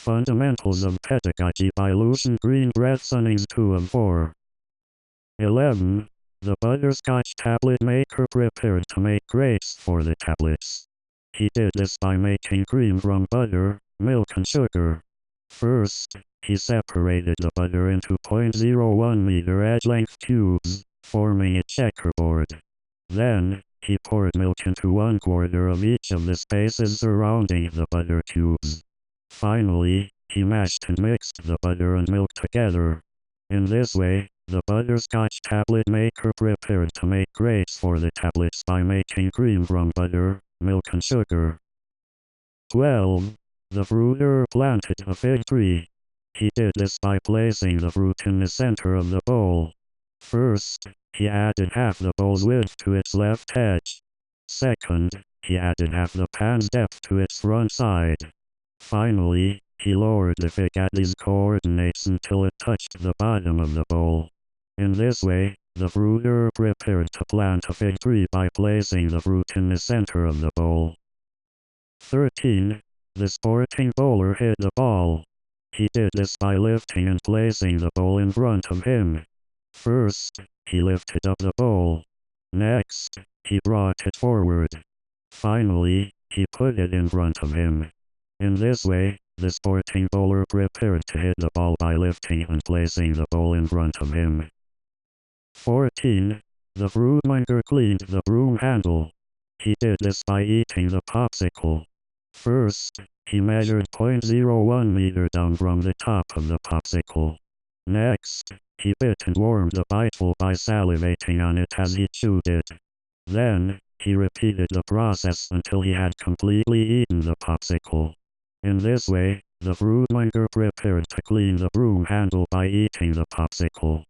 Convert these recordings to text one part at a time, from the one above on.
Fundamentals of Pedagogy by Lucian Green Breathsonings 2 and 4. 11. The butterscotch tablet maker prepared to make grapes for the tablets. He did this by making cream from butter, milk and sugar. First, he separated the butter into 0.01 meter edge-length cubes, forming a checkerboard. Then, he poured milk into 1/4 of each of the spaces surrounding the butter cubes. Finally, he mashed and mixed the butter and milk together. In this way, the butterscotch tablet maker prepared to make grapes for the tablets by making cream from butter, milk and sugar. 12. The fruiter planted a fig tree. He did this by placing the fruit in the center of the bowl. First, he added half the bowl's width to its left edge. Second, he added half the pan's depth to its front side. Finally, he lowered the fig at these coordinates until it touched the bottom of the bowl. In this way, the fruiter prepared to plant a fig tree by placing the fruit in the center of the bowl. 13. The sporting bowler hit the ball. He did this by lifting and placing the bowl in front of him. First, he lifted up the bowl. Next, he brought it forward. Finally, he put it in front of him. In this way, the sporting bowler prepared to hit the ball by lifting and placing the bowl in front of him. 14. The fruitmonger cleaned the broom handle. He did this by eating the popsicle. First, he measured 0.01 meter down from the top of the popsicle. Next, he bit and warmed the biteful by salivating on it as he chewed it. Then, he repeated the process until he had completely eaten the popsicle. In this way, the fruitmonger prepared to clean the broom handle by eating the popsicle.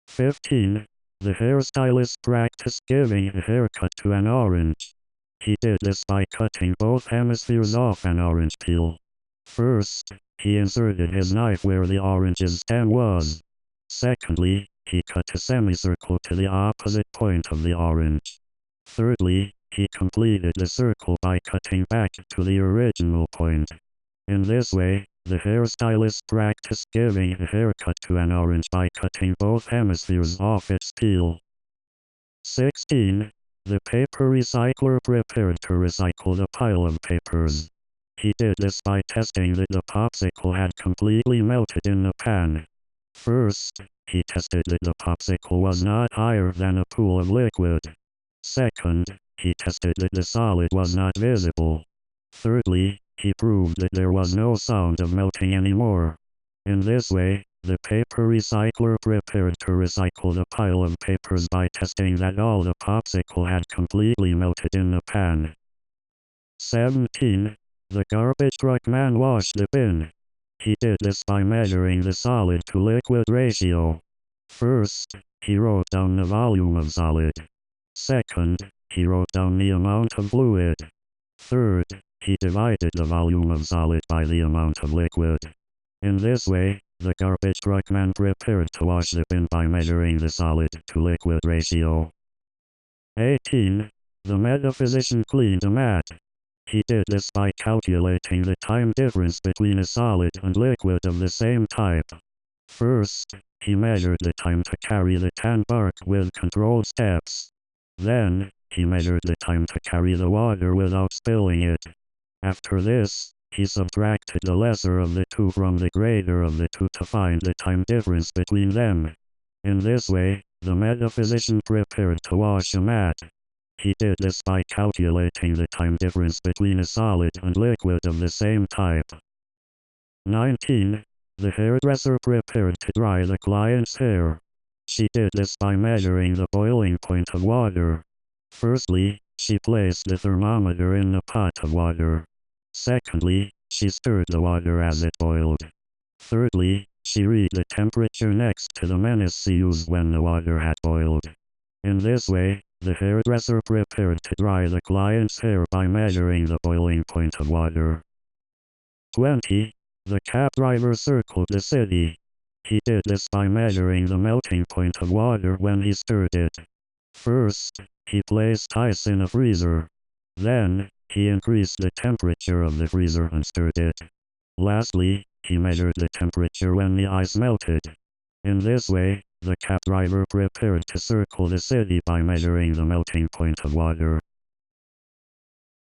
15. The hairstylist practiced giving a haircut to an orange. He did this by cutting both hemispheres off an orange peel. First, he inserted his knife where the orange's stem was. Secondly, he cut a semicircle to the opposite point of the orange. Thirdly, he completed the circle by cutting back to the original point. In this way, the hairstylist practiced giving a haircut to an orange by cutting both hemispheres off its peel. 16. The paper recycler prepared to recycle the pile of papers. He did this by testing that the popsicle had completely melted in the pan. First, he tested that the popsicle was not higher than a pool of liquid. Second, he tested that the solid was not visible. Thirdly, he proved that there was no sound of melting anymore. In this way, the paper recycler prepared to recycle the pile of papers by testing that all the popsicle had completely melted in the pan. 17. The garbage truck man washed the bin. He did this by measuring the solid to liquid ratio. First, he wrote down the volume of solid. Second, he wrote down the amount of fluid. Third, he divided the volume of solid by the amount of liquid. In this way, the garbage truck man prepared to wash the bin by measuring the solid to liquid ratio. 18. The metaphysician cleaned a mat. He did this by calculating the time difference between a solid and liquid of the same type. First, he measured the time to carry the tan bark with controlled steps. Then, he measured the time to carry the water without spilling it. After this, he subtracted the lesser of the two from the greater of the two to find the time difference between them. In this way, the metaphysician prepared to wash a mat. He did this by calculating the time difference between a solid and liquid of the same type. 19. The hairdresser prepared to dry the client's hair. She did this by measuring the boiling point of water. Firstly, she placed the thermometer in the pot of water. Secondly, she stirred the water as it boiled. Thirdly, she read the temperature next to the menace used when the water had boiled. In this way, the hairdresser prepared to dry the client's hair by measuring the boiling point of water. 20. The cab driver circled the city. He did this by measuring the melting point of water when he stirred it. First, he placed ice in a freezer. Then, he increased the temperature of the freezer and stirred it. Lastly, he measured the temperature when the ice melted. In this way, the cab driver prepared to circle the city by measuring the melting point of water.